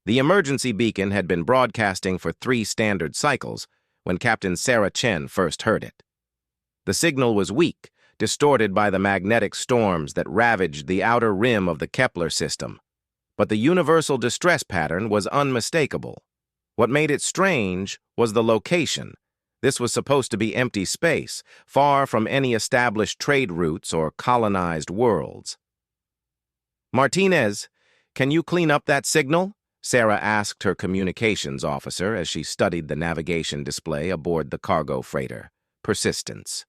The emergency beacon had been broadcasting for 3 standard cycles when Captain Sarah Chen first heard it. The signal was weak, distorted by the magnetic storms that ravaged the outer rim of the Kepler system. But the universal distress pattern was unmistakable. What made it strange was the location. This was supposed to be empty space, far from any established trade routes or colonized worlds. "Martinez, can you clean up that signal?" Sarah asked her communications officer as she studied the navigation display aboard the cargo freighter, Persistence.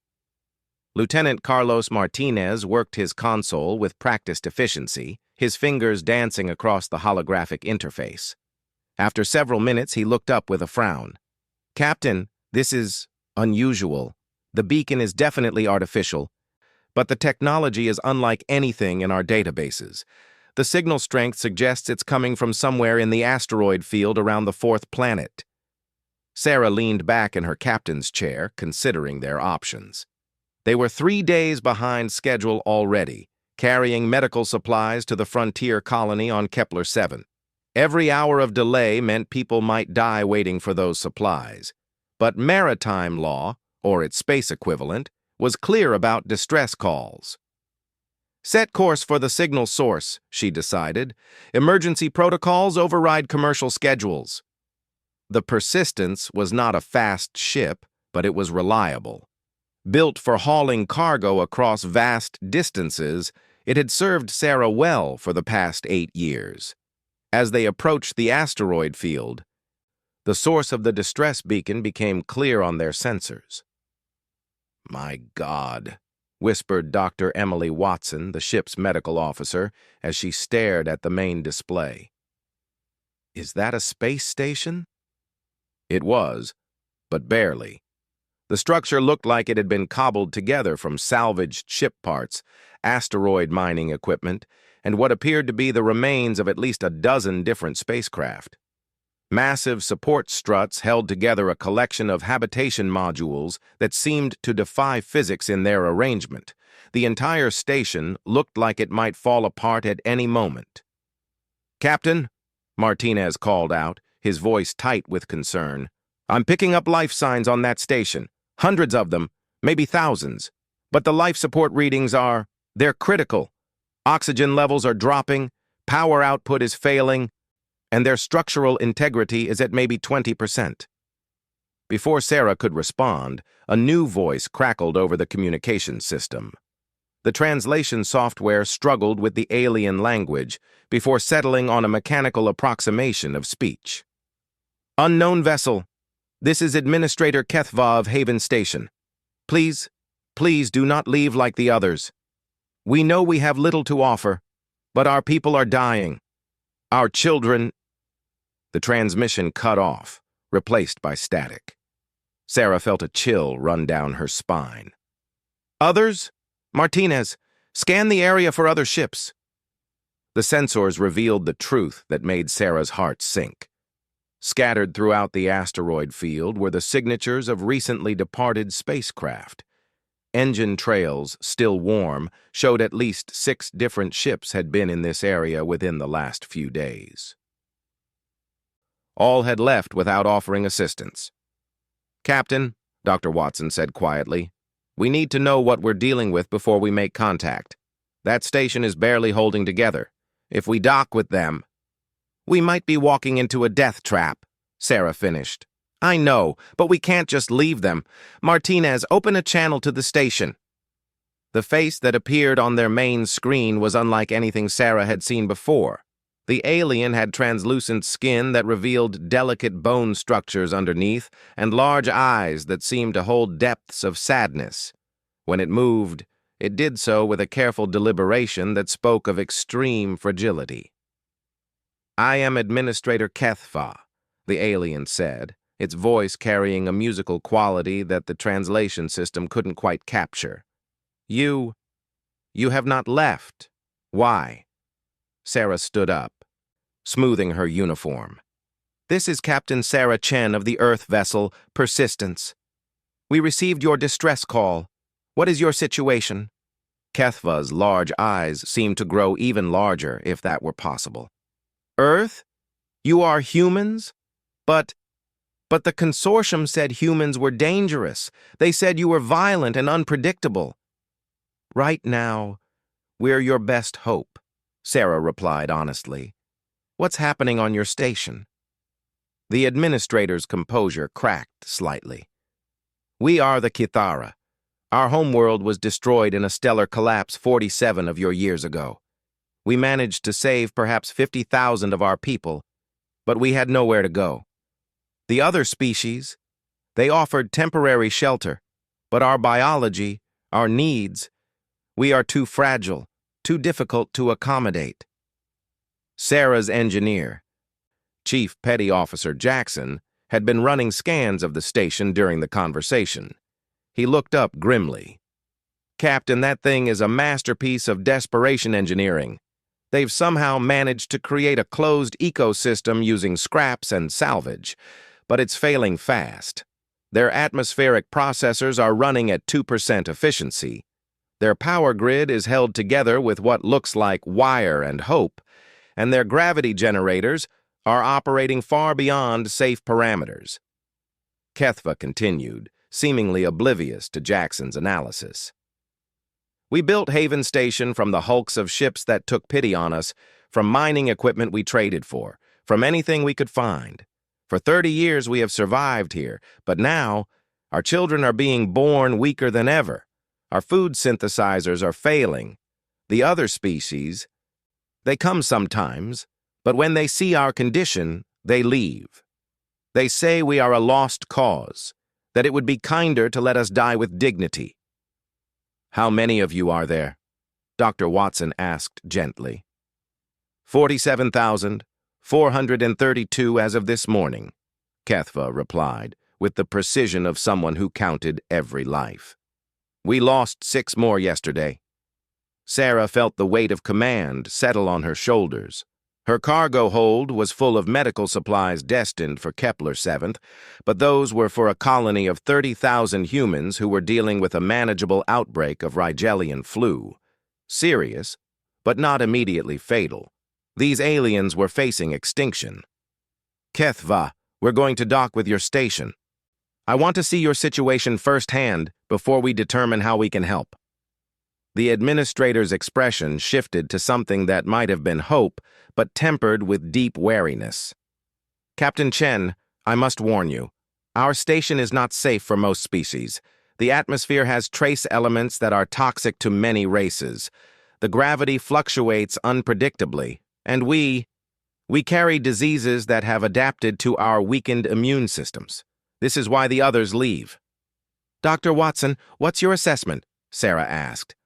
Lieutenant Carlos Martinez worked his console with practiced efficiency, his fingers dancing across the holographic interface. After several minutes, he looked up with a frown. "Captain, this is unusual. The beacon is definitely artificial, but the technology is unlike anything in our databases. The signal strength suggests it's coming from somewhere in the asteroid field around the 4th planet." Sarah leaned back in her captain's chair, considering their options. They were 3 days behind schedule already, carrying medical supplies to the frontier colony on Kepler 7. Every hour of delay meant people might die waiting for those supplies. But maritime law, or its space equivalent, was clear about distress calls. "Set course for the signal source," she decided. "Emergency protocols override commercial schedules." The Persistence was not a fast ship, but it was reliable. Built for hauling cargo across vast distances, it had served Sarah well for the past 8 years. As they approached the asteroid field, the source of the distress beacon became clear on their sensors. "My God," whispered Dr. Emily Watson, the ship's medical officer, as she stared at the main display. "Is that a space station?" It was, but barely. The structure looked like it had been cobbled together from salvaged ship parts, asteroid mining equipment, and what appeared to be the remains of at least a dozen different spacecraft. Massive support struts held together a collection of habitation modules that seemed to defy physics in their arrangement. The entire station looked like it might fall apart at any moment. "Captain," Martinez called out, his voice tight with concern, "I'm picking up life signs on that station. Hundreds of them, maybe thousands. But the life support readings they're critical. Oxygen levels are dropping, power output is failing, and their structural integrity is at maybe 20%. Before Sarah could respond, a new voice crackled over the communications system. The translation software struggled with the alien language before settling on a mechanical approximation of speech. "Unknown vessel. This is Administrator HFY of Haven Station. Please do not leave like the others. We know we have little to offer, but our people are dying. Our children—" The transmission cut off, replaced by static. Sarah felt a chill run down her spine. "Others? Martinez, scan the area for other ships." The sensors revealed the truth that made Sarah's heart sink. Scattered throughout the asteroid field were the signatures of recently departed spacecraft. Engine trails, still warm, showed at least 6 different ships had been in this area within the last few days. All had left without offering assistance. "Captain," Dr. Watson said quietly, "we need to know what we're dealing with before we make contact. That station is barely holding together. If we dock with them—" "We might be walking into a death trap," Sarah finished. "I know, but we can't just leave them. Martinez, open a channel to the station." The face that appeared on their main screen was unlike anything Sarah had seen before. The alien had translucent skin that revealed delicate bone structures underneath and large eyes that seemed to hold depths of sadness. When it moved, it did so with a careful deliberation that spoke of extreme fragility. "I am Administrator HFY," the alien said, its voice carrying a musical quality that the translation system couldn't quite capture. You have not left. Why?" Sarah stood up, smoothing her uniform. "This is Captain Sarah Chen of the Earth vessel Persistence. We received your distress call. What is your situation?" Kethva's large eyes seemed to grow even larger, if that were possible. "Earth? You are humans? But the consortium said humans were dangerous. They said you were violent and unpredictable. Right now, we're your best hope, Sarah replied honestly. What's happening on your station? The administrator's composure cracked slightly. We are the Kithara. Our homeworld was destroyed in a stellar collapse 47 of your years ago. We managed to save perhaps 50,000 of our people, but we had nowhere to go. The other species, they offered temporary shelter, but our biology, our needs, we are too fragile, too difficult to accommodate. Sarah's engineer, Chief Petty Officer Jackson, had been running scans of the station during the conversation. He looked up grimly. Captain, that thing is a masterpiece of desperation engineering. They've somehow managed to create a closed ecosystem using scraps and salvage, but it's failing fast. Their atmospheric processors are running at 2% efficiency. Their power grid is held together with what looks like wire and hope, and their gravity generators are operating far beyond safe parameters. Kethva continued, seemingly oblivious to Jackson's analysis. We built Haven Station from the hulks of ships that took pity on us, from mining equipment we traded for, from anything we could find. For 30 years we have survived here, but now our children are being born weaker than ever. Our food synthesizers are failing. The other species, they come sometimes, but when they see our condition, they leave. They say we are a lost cause, that it would be kinder to let us die with dignity. How many of you are there? Dr. Watson asked gently. 47,432 as of this morning, Kethva replied, with the precision of someone who counted every life. We lost 6 more yesterday. Sarah felt the weight of command settle on her shoulders. Her cargo hold was full of medical supplies destined for Kepler 7th, but those were for a colony of 30,000 humans who were dealing with a manageable outbreak of Rigelian flu. Serious, but not immediately fatal. These aliens were facing extinction. Kethva, we're going to dock with your station. I want to see your situation firsthand before we determine how we can help. The administrator's expression shifted to something that might have been hope, but tempered with deep wariness. Captain Chen, I must warn you. Our station is not safe for most species. The atmosphere has trace elements that are toxic to many races. The gravity fluctuates unpredictably, and we carry diseases that have adapted to our weakened immune systems. This is why the others leave. Dr. Watson, what's your assessment? Sarah asked.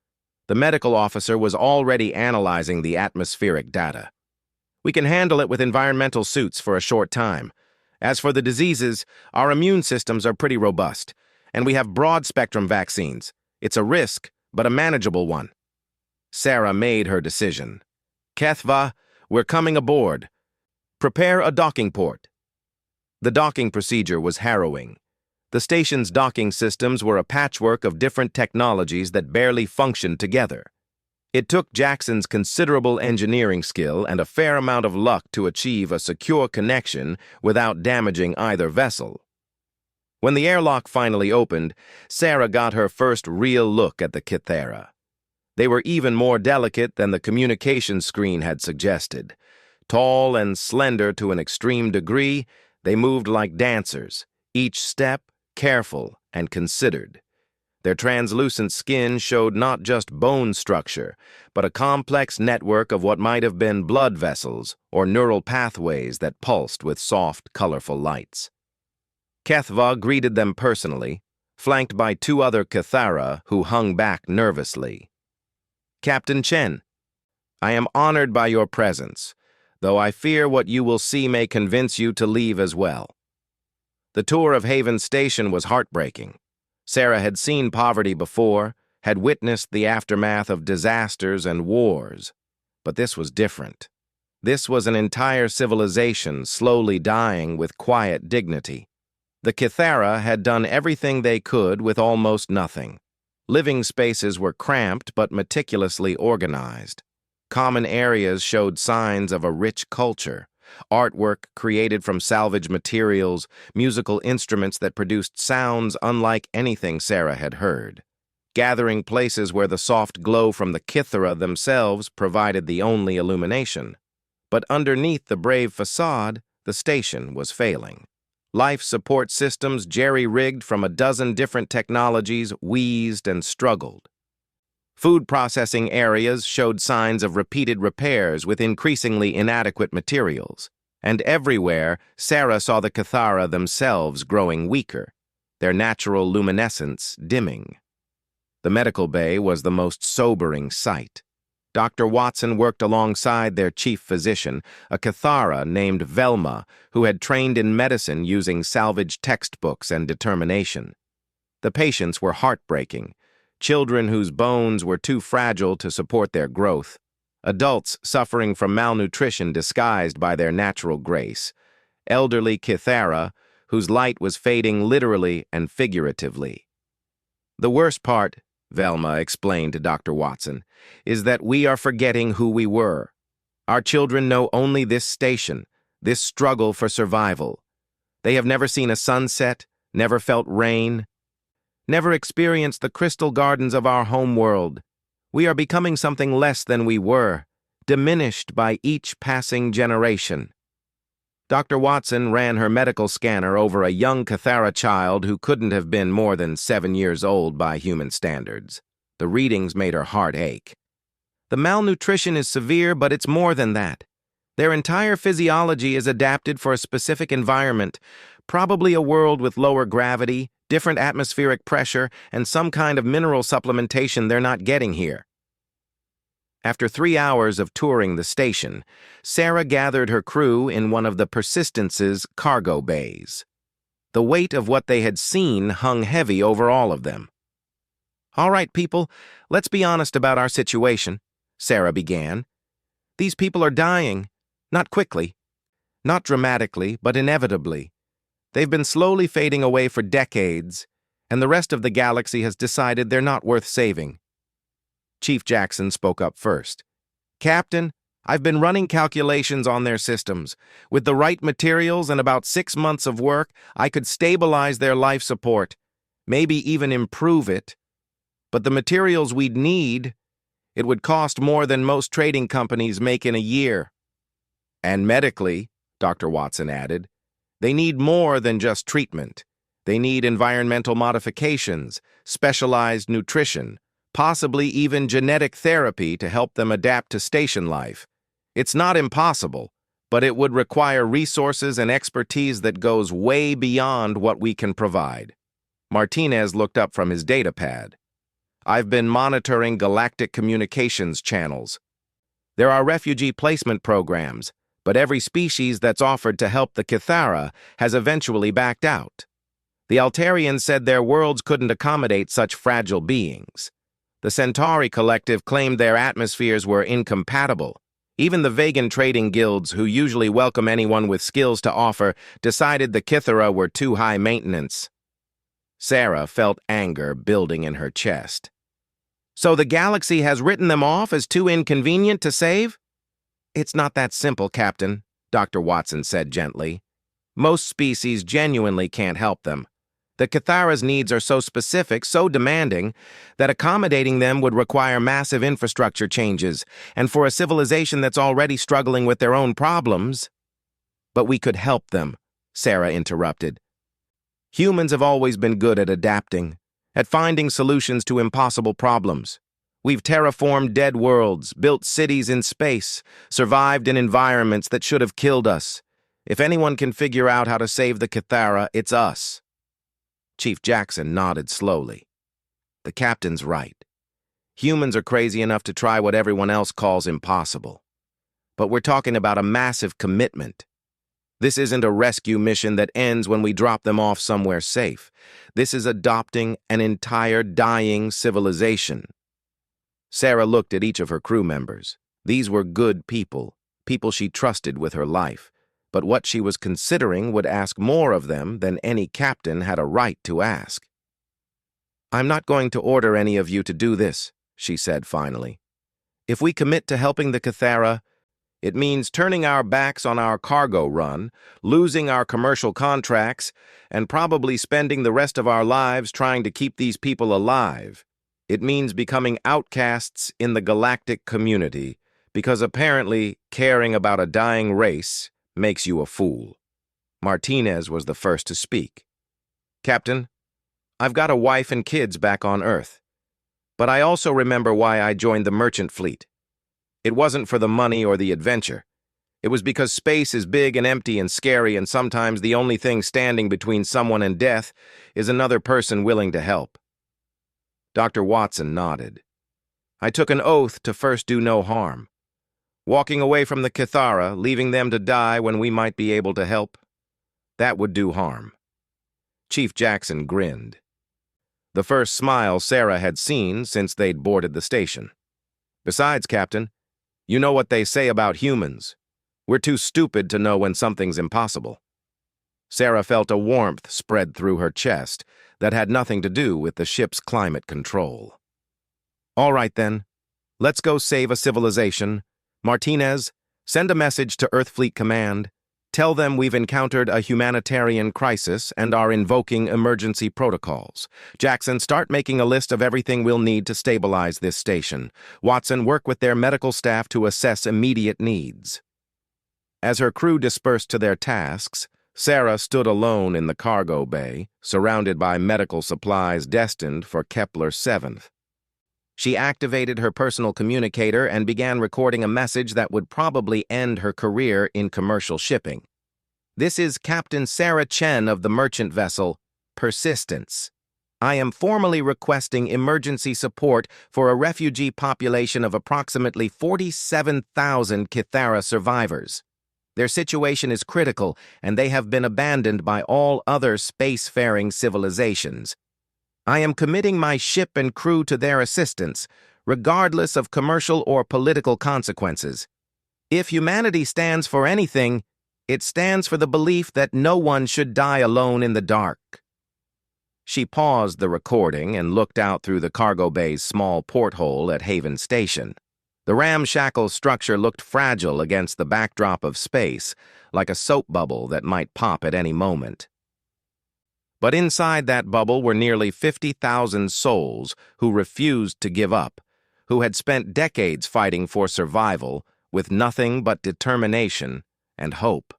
The medical officer was already analyzing the atmospheric data. We can handle it with environmental suits for a short time. As for the diseases, our immune systems are pretty robust, and we have broad-spectrum vaccines. It's a risk, but a manageable one. Sarah made her decision. Kethva, we're coming aboard. Prepare a docking port. The docking procedure was harrowing. The station's docking systems were a patchwork of different technologies that barely functioned together. It took Jackson's considerable engineering skill and a fair amount of luck to achieve a secure connection without damaging either vessel. When the airlock finally opened, Sarah got her first real look at the Kithara. They were even more delicate than the communication screen had suggested. Tall and slender to an extreme degree, they moved like dancers, each step careful and considered. Their translucent skin showed not just bone structure, but a complex network of what might have been blood vessels or neural pathways that pulsed with soft, colorful lights. Kethva greeted them personally, flanked by 2 other Kithara who hung back nervously. Captain Chen, I am honored by your presence, though I fear what you will see may convince you to leave as well. The tour of Haven Station was heartbreaking. Sarah had seen poverty before, had witnessed the aftermath of disasters and wars. But this was different. This was an entire civilization slowly dying with quiet dignity. The Kithara had done everything they could with almost nothing. Living spaces were cramped but meticulously organized. Common areas showed signs of a rich culture, artwork created from salvaged materials, musical instruments that produced sounds unlike anything Sarah had heard. Gathering places where the soft glow from the kithara themselves provided the only illumination. But underneath the brave facade, the station was failing. Life support systems jerry-rigged from a dozen different technologies wheezed and struggled. Food processing areas showed signs of repeated repairs with increasingly inadequate materials. And everywhere, Sarah saw the kithara themselves growing weaker, their natural luminescence dimming. The medical bay was the most sobering sight. Dr. Watson worked alongside their chief physician, a kithara named Velma, who had trained in medicine using salvaged textbooks and determination. The patients were heartbreaking. Children whose bones were too fragile to support their growth. Adults suffering from malnutrition disguised by their natural grace. Elderly kithara whose light was fading literally and figuratively. The worst part, Velma explained to Dr. Watson, is that we are forgetting who we were. Our children know only this station, this struggle for survival. They have never seen a sunset, never felt rain, never experienced the crystal gardens of our home world. We are becoming something less than we were, diminished by each passing generation. Dr. Watson ran her medical scanner over a young kithara child who couldn't have been more than 7 years old by human standards. The readings made her heart ache. The malnutrition is severe, but it's more than that. Their entire physiology is adapted for a specific environment, probably a world with lower gravity, different atmospheric pressure, and some kind of mineral supplementation they're not getting here. After 3 hours of touring the station, Sarah gathered her crew in one of the Persistence's cargo bays. The weight of what they had seen hung heavy over all of them. "All right, people, let's be honest about our situation," Sarah began. "These people are dying, not quickly, not dramatically, but inevitably. They've been slowly fading away for decades, and the rest of the galaxy has decided they're not worth saving." Chief Jackson spoke up first. "Captain, I've been running calculations on their systems. With the right materials and about 6 months of work, I could stabilize their life support, maybe even improve it. But the materials we'd need, it would cost more than most trading companies make in a year." "And medically," Dr. Watson added, "they need more than just treatment. They need environmental modifications, specialized nutrition, possibly even genetic therapy to help them adapt to station life. It's not impossible, but it would require resources and expertise that goes way beyond what we can provide." Martinez looked up from his datapad. "I've been monitoring galactic communications channels. There are refugee placement programs, but every species that's offered to help the kithara has eventually backed out. The Altarians said their worlds couldn't accommodate such fragile beings. The Centauri Collective claimed their atmospheres were incompatible. Even the Vegan trading guilds, who usually welcome anyone with skills to offer, decided the kithara were too high maintenance." Sarah felt anger building in her chest. "So the galaxy has written them off as too inconvenient to save?" "It's not that simple, Captain," Dr. Watson said gently. "Most species genuinely can't help them. The kithara's needs are so specific, so demanding, that accommodating them would require massive infrastructure changes, and for a civilization that's already struggling with their own problems—" "But we could help them," Sarah interrupted. "Humans have always been good at adapting, at finding solutions to impossible problems. We've terraformed dead worlds, built cities in space, survived in environments that should have killed us. If anyone can figure out how to save the kithara, it's us." Chief Jackson nodded slowly. "The captain's right. Humans are crazy enough to try what everyone else calls impossible. But we're talking about a massive commitment. This isn't a rescue mission that ends when we drop them off somewhere safe. This is adopting an entire dying civilization." Sarah looked at each of her crew members. These were good people, people she trusted with her life. But what she was considering would ask more of them than any captain had a right to ask. "I'm not going to order any of you to do this," she said finally. "If we commit to helping the kithara, It means turning our backs on our cargo run, losing our commercial contracts, and probably spending the rest of our lives trying to keep these people alive. It means becoming outcasts in the galactic community, because apparently caring about a dying race makes you a fool. Martinez was the first to speak. Captain, I've got a wife and kids back on Earth, but I also remember why I joined the merchant fleet. It wasn't for the money or the adventure. It was because space is big and empty and scary, and sometimes the only thing standing between someone and death is another person willing to help. Dr. Watson nodded. I took an oath to first do no harm. Walking away from the Cathara, leaving them to die when we might be able to help, that would do harm. Chief Jackson grinned. The first smile Sarah had seen since they'd boarded the station. Besides, Captain, you know what they say about humans. We're too stupid to know when something's impossible. Sarah felt a warmth spread through her chest that had nothing to do with the ship's climate control. All right, then. Let's go save a civilization. Martinez, send a message to Earth Fleet Command. Tell them we've encountered a humanitarian crisis and are invoking emergency protocols. Jackson, start making a list of everything we'll need to stabilize this station. Watson, work with their medical staff to assess immediate needs. As her crew dispersed to their tasks, Sarah stood alone in the cargo bay, surrounded by medical supplies destined for Kepler 7th. She activated her personal communicator and began recording a message that would probably end her career in commercial shipping. This is Captain Sarah Chen of the merchant vessel, Persistence. I am formally requesting emergency support for a refugee population of approximately 47,000 Cathara survivors. Their situation is critical, and they have been abandoned by all other spacefaring civilizations. I am committing my ship and crew to their assistance, regardless of commercial or political consequences. If humanity stands for anything, it stands for the belief that no one should die alone in the dark. She paused the recording and looked out through the cargo bay's small porthole at Haven Station. The ramshackle structure looked fragile against the backdrop of space, like a soap bubble that might pop at any moment. But inside that bubble were nearly 50,000 souls who refused to give up, who had spent decades fighting for survival with nothing but determination and hope.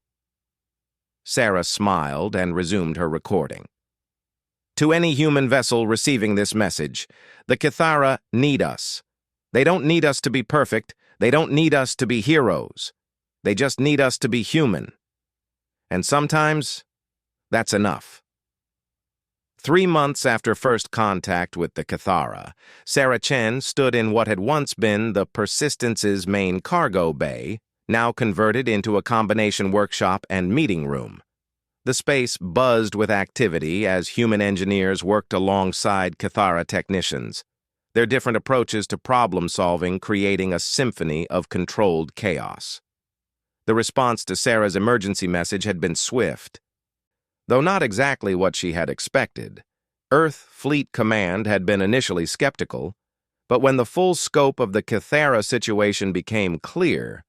Sarah smiled and resumed her recording. To any human vessel receiving this message, the Cathara need us. They don't need us to be perfect. They don't need us to be heroes. They just need us to be human. And sometimes, that's enough. 3 months after first contact with the Cathara, Sarah Chen stood in what had once been the Persistence's main cargo bay, now converted into a combination workshop and meeting room. The space buzzed with activity as human engineers worked alongside Cathara technicians, their different approaches to problem-solving creating a symphony of controlled chaos. The response to Sarah's emergency message had been swift. Though not exactly what she had expected, Earth Fleet Command had been initially skeptical, but when the full scope of the Cathara situation became clear,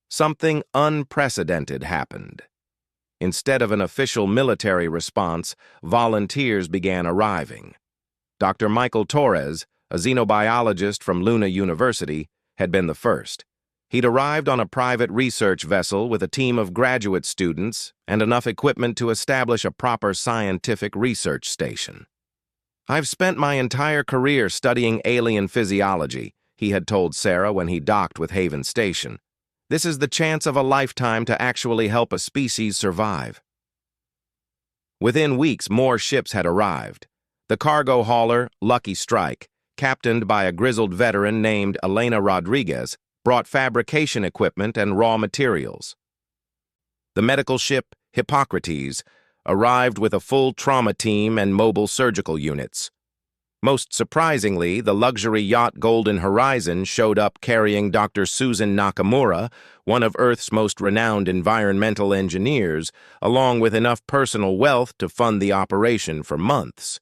something unprecedented happened. Instead of an official military response, volunteers began arriving. Dr. Michael Torres, a xenobiologist from Luna University, had been the first. He'd arrived on a private research vessel with a team of graduate students and enough equipment to establish a proper scientific research station. I've spent my entire career studying alien physiology, he had told Sarah when he docked with Haven Station. This is the chance of a lifetime to actually help a species survive. Within weeks, more ships had arrived. The cargo hauler, Lucky Strike, captained by a grizzled veteran named Elena Rodriguez, brought fabrication equipment and raw materials. The medical ship, Hippocrates, arrived with a full trauma team and mobile surgical units. Most surprisingly, the luxury yacht Golden Horizon showed up carrying Dr. Susan Nakamura, one of Earth's most renowned environmental engineers, along with enough personal wealth to fund the operation for months.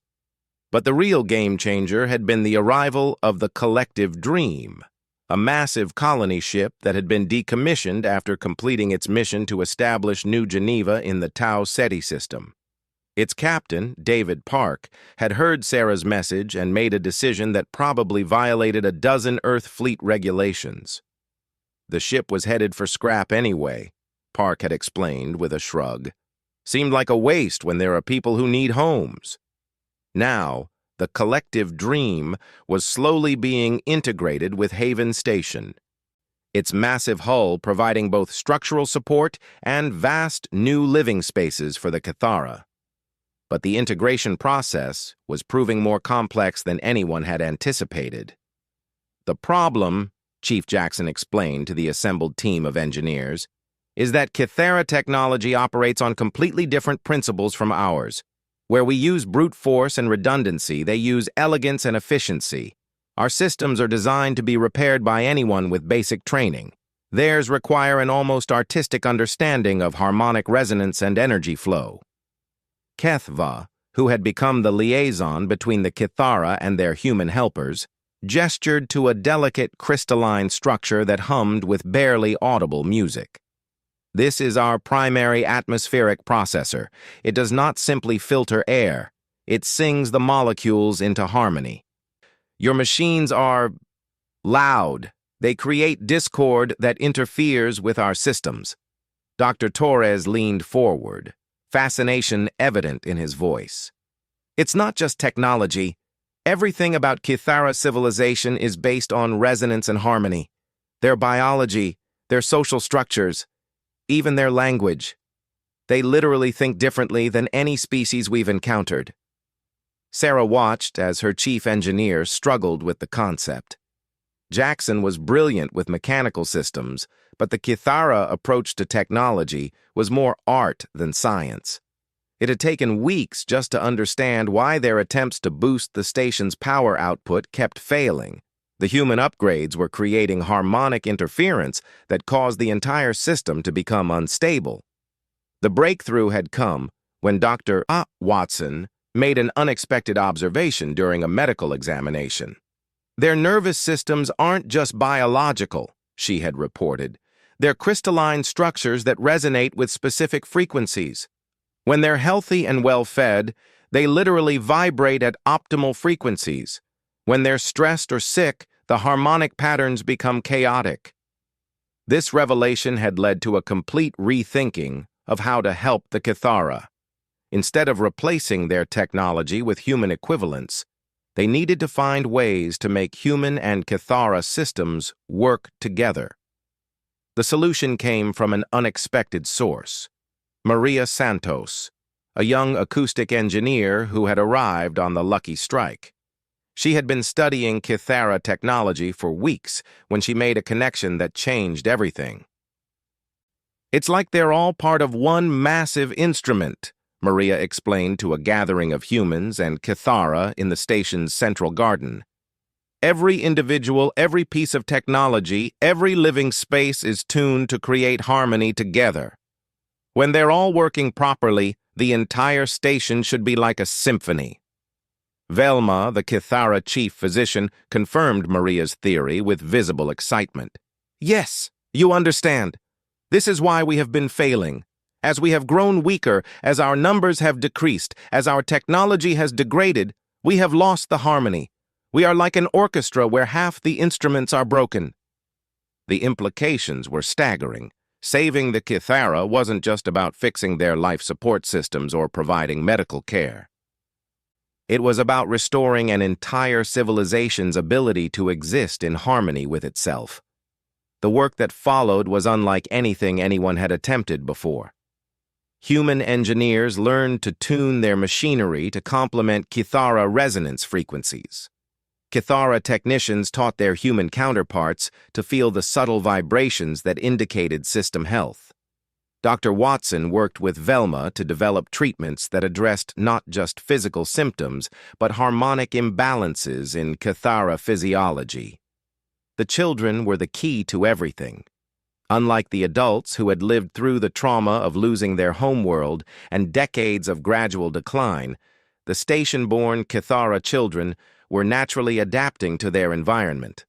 But the real game changer had been the arrival of the collective dream, a massive colony ship that had been decommissioned after completing its mission to establish New Geneva in the Tau Ceti system. Its captain, David Park, had heard Sarah's message and made a decision that probably violated a dozen Earth Fleet regulations. The ship was headed for scrap anyway, Park had explained with a shrug. Seemed like a waste when there are people who need homes. Now, the collective dream was slowly being integrated with Haven Station, its massive hull providing both structural support and vast new living spaces for the Cathara. But the integration process was proving more complex than anyone had anticipated. The problem, Chief Jackson explained to the assembled team of engineers, is that Cathara technology operates on completely different principles from ours. Where we use brute force and redundancy, they use elegance and efficiency. Our systems are designed to be repaired by anyone with basic training. Theirs require an almost artistic understanding of harmonic resonance and energy flow. HFY, who had become the liaison between the Cathara and their human helpers, gestured to a delicate crystalline structure that hummed with barely audible music. This is our primary atmospheric processor. It does not simply filter air. It sings the molecules into harmony. Your machines are loud. They create discord that interferes with our systems. Dr. Torres leaned forward, fascination evident in his voice. It's not just technology. Everything about Cathara civilization is based on resonance and harmony. Their biology, their social structures, even their language. They literally think differently than any species we've encountered. Sarah watched as her chief engineer struggled with the concept. Jackson was brilliant with mechanical systems, but the Cathara approach to technology was more art than science. It had taken weeks just to understand why their attempts to boost the station's power output kept failing. The human upgrades were creating harmonic interference that caused the entire system to become unstable. The breakthrough had come when Dr. Watson made an unexpected observation during a medical examination. Their nervous systems aren't just biological, she had reported. They're crystalline structures that resonate with specific frequencies. When they're healthy and well-fed, they literally vibrate at optimal frequencies. When they're stressed or sick, the harmonic patterns become chaotic. This revelation had led to a complete rethinking of how to help the Cathara. Instead of replacing their technology with human equivalents, they needed to find ways to make human and Cathara systems work together. The solution came from an unexpected source. Maria Santos, a young acoustic engineer who had arrived on the Lucky Strike. She had been studying Cathara technology for weeks when she made a connection that changed everything. It's like they're all part of one massive instrument, Maria explained to a gathering of humans and Cathara in the station's central garden. Every individual, every piece of technology, every living space is tuned to create harmony together. When they're all working properly, the entire station should be like a symphony. Velma, the Cathara chief physician, confirmed Maria's theory with visible excitement. Yes, you understand. This is why we have been failing. As we have grown weaker, as our numbers have decreased, as our technology has degraded, we have lost the harmony. We are like an orchestra where half the instruments are broken. The implications were staggering. Saving the Cathara wasn't just about fixing their life support systems or providing medical care. It was about restoring an entire civilization's ability to exist in harmony with itself. The work that followed was unlike anything anyone had attempted before. Human engineers learned to tune their machinery to complement Cathara resonance frequencies. Cathara technicians taught their human counterparts to feel the subtle vibrations that indicated system health. Dr. Watson worked with Velma to develop treatments that addressed not just physical symptoms, but harmonic imbalances in Cathara physiology. The children were the key to everything. Unlike the adults who had lived through the trauma of losing their homeworld and decades of gradual decline, the station-born Cathara children were naturally adapting to their environment.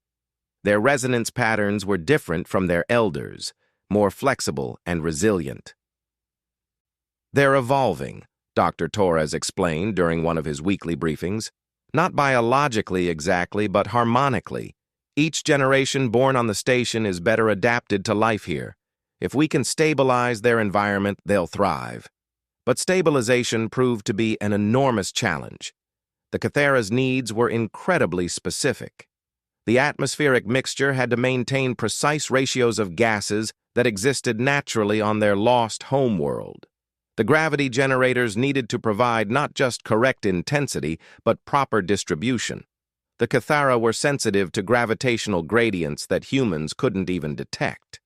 Their resonance patterns were different from their elders, more flexible and resilient. "They're evolving," Dr. Torres explained during one of his weekly briefings. "Not biologically exactly, but harmonically. Each generation born on the station is better adapted to life here. If we can stabilize their environment, they'll thrive." But stabilization proved to be an enormous challenge. The Cathara's needs were incredibly specific. The atmospheric mixture had to maintain precise ratios of gases that existed naturally on their lost homeworld. The gravity generators needed to provide not just correct intensity, but proper distribution. The Cathara were sensitive to gravitational gradients that humans couldn't even detect.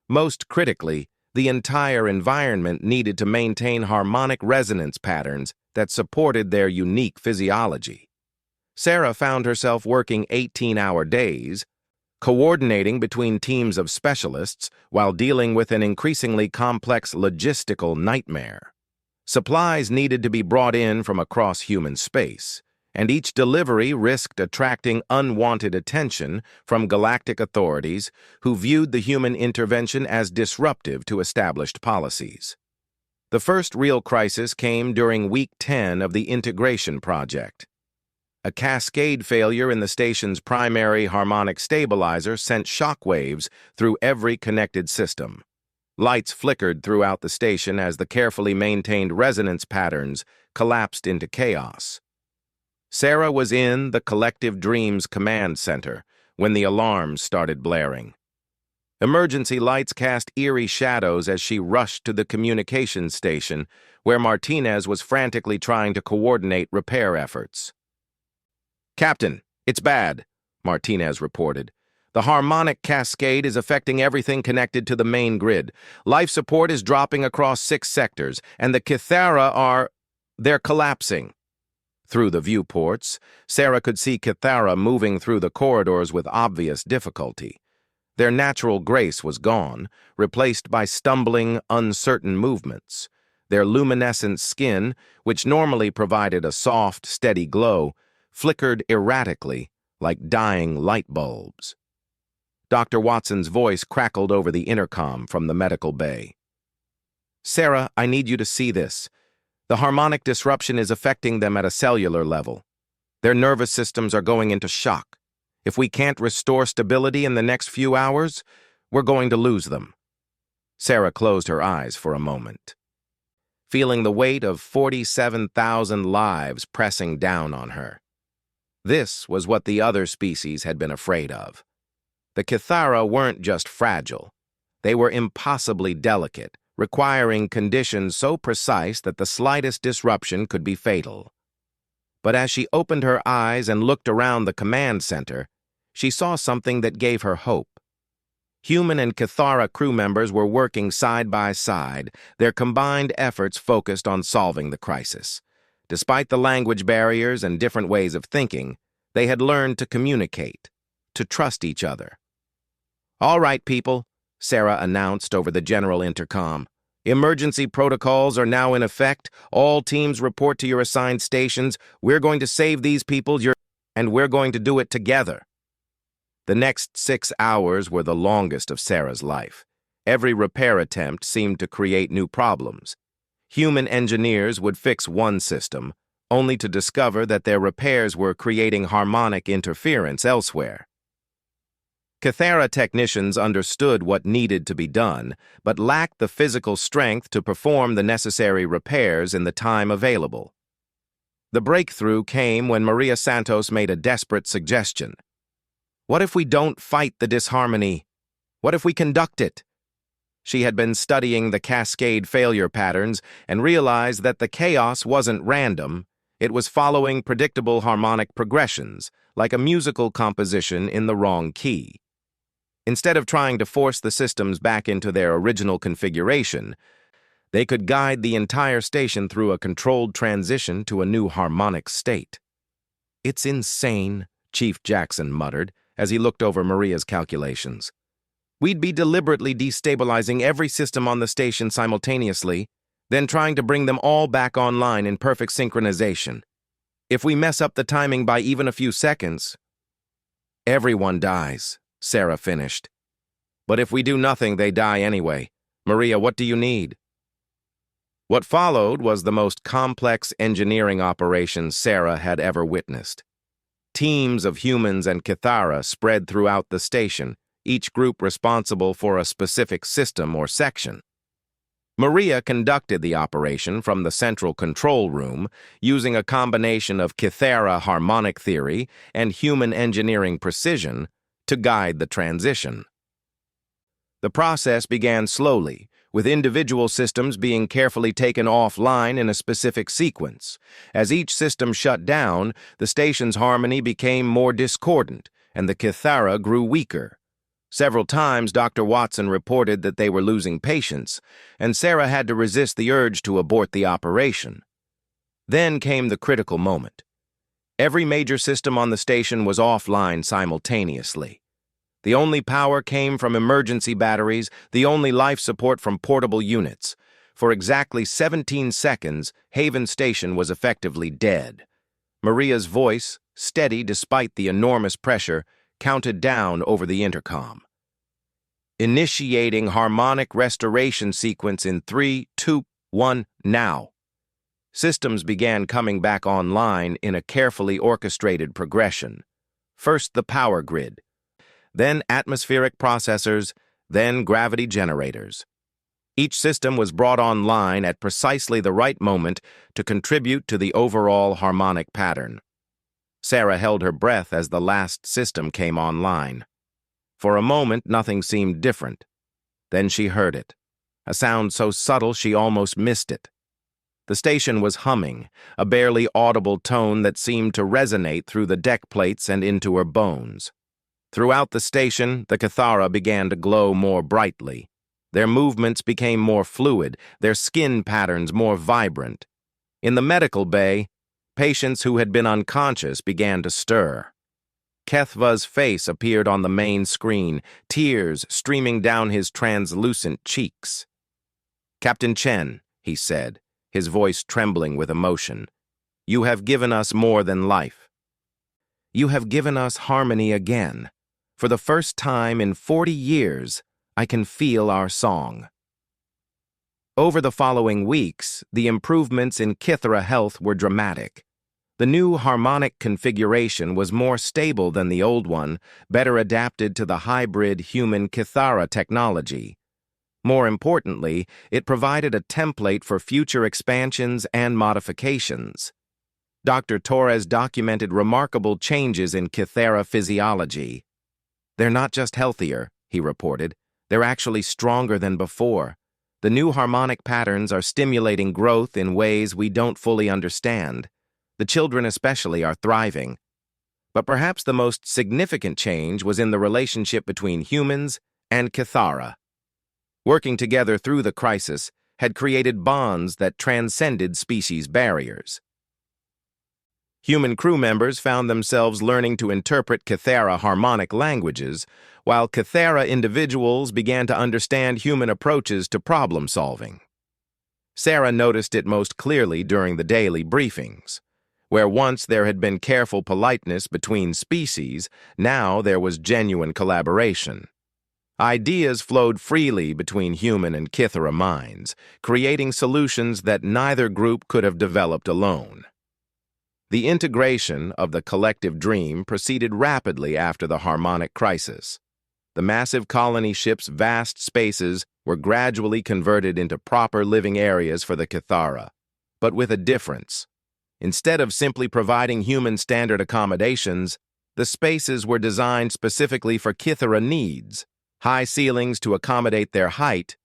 Most critically, the entire environment needed to maintain harmonic resonance patterns that supported their unique physiology. Sarah found herself working 18-hour days, coordinating between teams of specialists while dealing with an increasingly complex logistical nightmare. Supplies needed to be brought in from across human space, and each delivery risked attracting unwanted attention from galactic authorities who viewed the human intervention as disruptive to established policies. The first real crisis came during Week 10 of the integration project. A cascade failure in the station's primary harmonic stabilizer sent shockwaves through every connected system. Lights flickered throughout the station as the carefully maintained resonance patterns collapsed into chaos. Sarah was in the Collective Dreams Command Center when the alarms started blaring. Emergency lights cast eerie shadows as she rushed to the communications station, where Martinez was frantically trying to coordinate repair efforts. "Captain, it's bad," Martinez reported. "The harmonic cascade is affecting everything connected to the main grid. Life support is dropping across 6 sectors, and the Cathara they're collapsing." Through the viewports, Sarah could see Cathara moving through the corridors with obvious difficulty. Their natural grace was gone, replaced by stumbling, uncertain movements. Their luminescent skin, which normally provided a soft, steady glow, flickered erratically, like dying light bulbs. Dr. Watson's voice crackled over the intercom from the medical bay. "Sarah, I need you to see this. The harmonic disruption is affecting them at a cellular level. Their nervous systems are going into shock. If we can't restore stability in the next few hours, we're going to lose them." Sarah closed her eyes for a moment, feeling the weight of 47,000 lives pressing down on her. This was what the other species had been afraid of. The Cathara weren't just fragile. They were impossibly delicate, requiring conditions so precise that the slightest disruption could be fatal. But as she opened her eyes and looked around the command center, she saw something that gave her hope. Human and Cathara crew members were working side by side, their combined efforts focused on solving the crisis. Despite the language barriers and different ways of thinking, they had learned to communicate, to trust each other. "All right, people," Sarah announced over the general intercom. "Emergency protocols are now in effect. All teams report to your assigned stations. We're going to save these people, and we're going to do it together." The next 6 hours were the longest of Sarah's life. Every repair attempt seemed to create new problems. Human engineers would fix one system, only to discover that their repairs were creating harmonic interference elsewhere. Cathara technicians understood what needed to be done, but lacked the physical strength to perform the necessary repairs in the time available. The breakthrough came when Maria Santos made a desperate suggestion. "What if we don't fight the disharmony? What if we conduct it?" She had been studying the cascade failure patterns and realized that the chaos wasn't random. It was following predictable harmonic progressions, like a musical composition in the wrong key. Instead of trying to force the systems back into their original configuration, they could guide the entire station through a controlled transition to a new harmonic state. "It's insane," Chief Jackson muttered as he looked over Maria's calculations. "We'd be deliberately destabilizing every system on the station simultaneously, then trying to bring them all back online in perfect synchronization. If we mess up the timing by even a few seconds, everyone dies." Sarah finished. But if we do nothing, they die anyway. Maria, what do you need? What followed was the most complex engineering operation Sarah had ever witnessed. Teams of humans and Kithara spread throughout the station, each group responsible for a specific system or section. Maria conducted the operation from the central control room using a combination of Kithara harmonic theory and human engineering precision to guide the transition. The process began slowly, with individual systems being carefully taken offline in a specific sequence. As each system shut down, the station's harmony became more discordant, and the Kithara grew weaker. Several times, Dr. Watson reported that they were losing patience, and Sarah had to resist the urge to abort the operation. Then came the critical moment. Every major system on the station was offline simultaneously. The only power came from emergency batteries, the only life support from portable units. For exactly 17 seconds, Haven Station was effectively dead. Maria's voice, steady despite the enormous pressure, counted down over the intercom. Initiating harmonic restoration sequence in 3, 2, 1, now. Systems began coming back online in a carefully orchestrated progression. First the power grid, then atmospheric processors, then gravity generators. Each system was brought online at precisely the right moment to contribute to the overall harmonic pattern. Sarah held her breath as the last system came online. For a moment, nothing seemed different. Then she heard it, a sound so subtle she almost missed it. The station was humming, a barely audible tone that seemed to resonate through the deck plates and into her bones. Throughout the station, the Kithara began to glow more brightly. Their movements became more fluid, their skin patterns more vibrant. In the medical bay, patients who had been unconscious began to stir. Kethva's face appeared on the main screen, tears streaming down his translucent cheeks. "Captain Chen," he said, his voice trembling with emotion, "you have given us more than life. You have given us harmony again. For the first time in 40 years, I can feel our song." Over the following weeks, the improvements in Kithara health were dramatic. The new harmonic configuration was more stable than the old one, better adapted to the hybrid human Kithara technology. More importantly, it provided a template for future expansions and modifications. Dr. Torres documented remarkable changes in Kithara physiology. "They're not just healthier," he reported, "they're actually stronger than before. The new harmonic patterns are stimulating growth in ways we don't fully understand. The children especially are thriving." But perhaps the most significant change was in the relationship between humans and Kithara. Working together through the crisis had created bonds that transcended species barriers. Human crew members found themselves learning to interpret Kithara harmonic languages, while Kithara individuals began to understand human approaches to problem solving. Sarah noticed it most clearly during the daily briefings. Where once there had been careful politeness between species, now there was genuine collaboration. Ideas flowed freely between human and Kithara minds, creating solutions that neither group could have developed alone. The integration of the collective dream proceeded rapidly after the harmonic crisis. The massive colony ship's vast spaces were gradually converted into proper living areas for the Kithara, but with a difference. Instead of simply providing human standard accommodations, the spaces were designed specifically for Kithara needs: high ceilings to accommodate their height,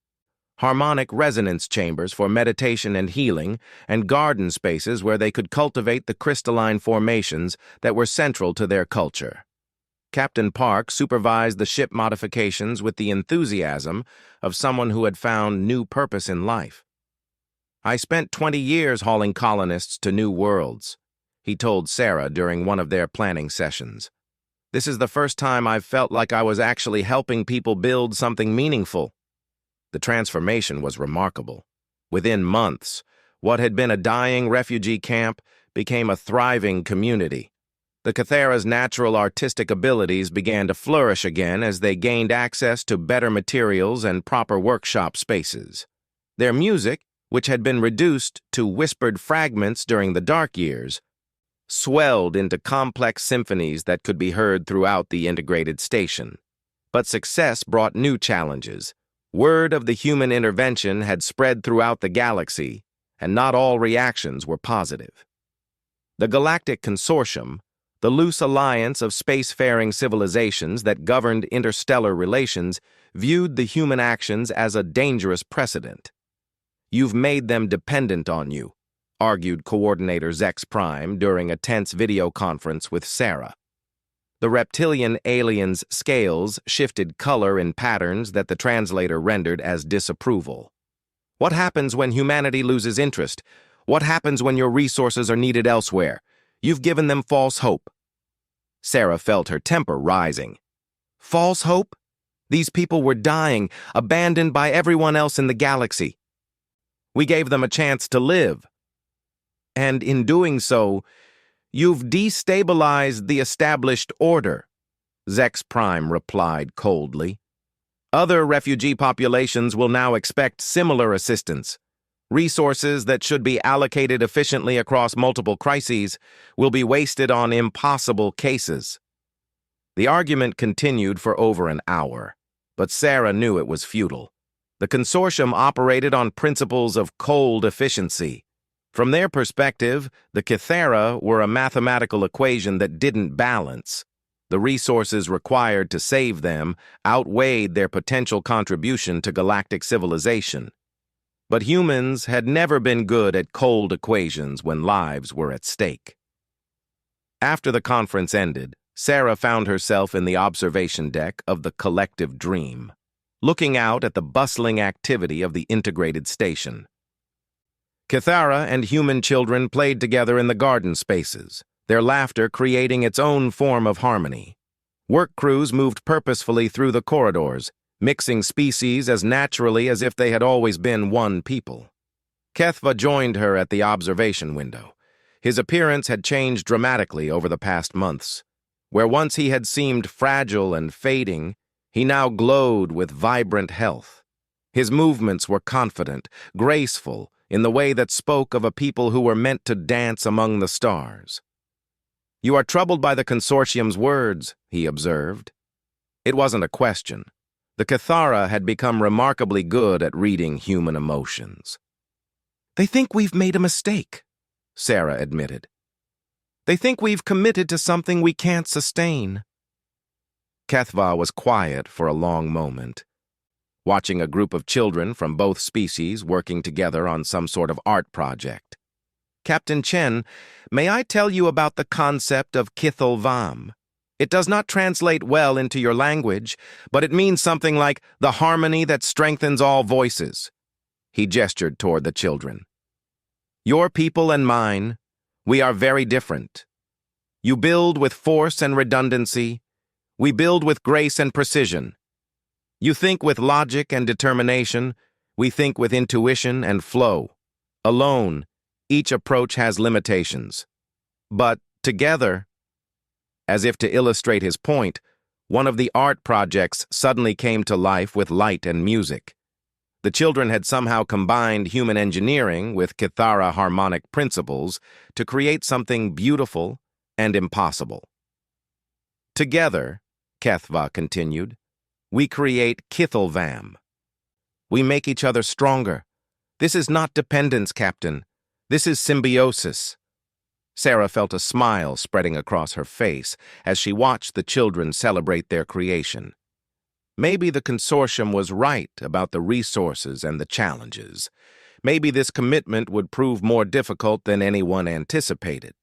harmonic resonance chambers for meditation and healing, and garden spaces where they could cultivate the crystalline formations that were central to their culture. Captain Park supervised the ship modifications with the enthusiasm of someone who had found new purpose in life. "I spent 20 years hauling colonists to new worlds," he told Sarah during one of their planning sessions. "This is the first time I've felt like I was actually helping people build something meaningful." The transformation was remarkable. Within months, what had been a dying refugee camp became a thriving community. The Cathara's natural artistic abilities began to flourish again as they gained access to better materials and proper workshop spaces. Their music, which had been reduced to whispered fragments during the dark years, swelled into complex symphonies that could be heard throughout the integrated station. But success brought new challenges. Word of the human intervention had spread throughout the galaxy, and not all reactions were positive. The Galactic Consortium, the loose alliance of spacefaring civilizations that governed interstellar relations, viewed the human actions as a dangerous precedent. "You've made them dependent on you," argued Coordinator Zex Prime during a tense video conference with Sarah. The reptilian alien's scales shifted color in patterns that the translator rendered as disapproval. "What happens when humanity loses interest? What happens when your resources are needed elsewhere? You've given them false hope." Sarah felt her temper rising. False hope? These people were dying, abandoned by everyone else in the galaxy. We gave them a chance to live. And in doing so, you've destabilized the established order, Zex Prime replied coldly. Other refugee populations will now expect similar assistance. Resources that should be allocated efficiently across multiple crises will be wasted on impossible cases. The argument continued for over an hour, but Sarah knew it was futile. The consortium operated on principles of cold efficiency. From their perspective, the Cathara were a mathematical equation that didn't balance. The resources required to save them outweighed their potential contribution to galactic civilization. But humans had never been good at cold equations when lives were at stake. After the conference ended, Sarah found herself in the observation deck of the Collective Dream, looking out at the bustling activity of the integrated station. Cathara and human children played together in the garden spaces, their laughter creating its own form of harmony. Work crews moved purposefully through the corridors, mixing species as naturally as if they had always been one people. Kethva joined her at the observation window. His appearance had changed dramatically over the past months. Where once he had seemed fragile and fading, he now glowed with vibrant health. His movements were confident, graceful, in the way that spoke of a people who were meant to dance among the stars. "You are troubled by the consortium's words," he observed. It wasn't a question. The Cathara had become remarkably good at reading human emotions. "They think we've made a mistake," Sarah admitted. "They think we've committed to something we can't sustain." Kethva was quiet for a long moment, watching a group of children from both species working together on some sort of art project. "Captain Chen, may I tell you about the concept of Kithel Vam? It does not translate well into your language, but it means something like the harmony that strengthens all voices." He gestured toward the children. "Your people and mine, we are very different. You build with force and redundancy. We build with grace and precision. You think with logic and determination. We think with intuition and flow. Alone, each approach has limitations. But together..." As if to illustrate his point, one of the art projects suddenly came to life with light and music. The children had somehow combined human engineering with Cathara harmonic principles to create something beautiful and impossible. "Together," Kethva continued, "we create Kithelvam. We make each other stronger. This is not dependence, Captain. This is symbiosis." Sarah felt a smile spreading across her face as she watched the children celebrate their creation. Maybe the consortium was right about the resources and the challenges. Maybe this commitment would prove more difficult than anyone anticipated.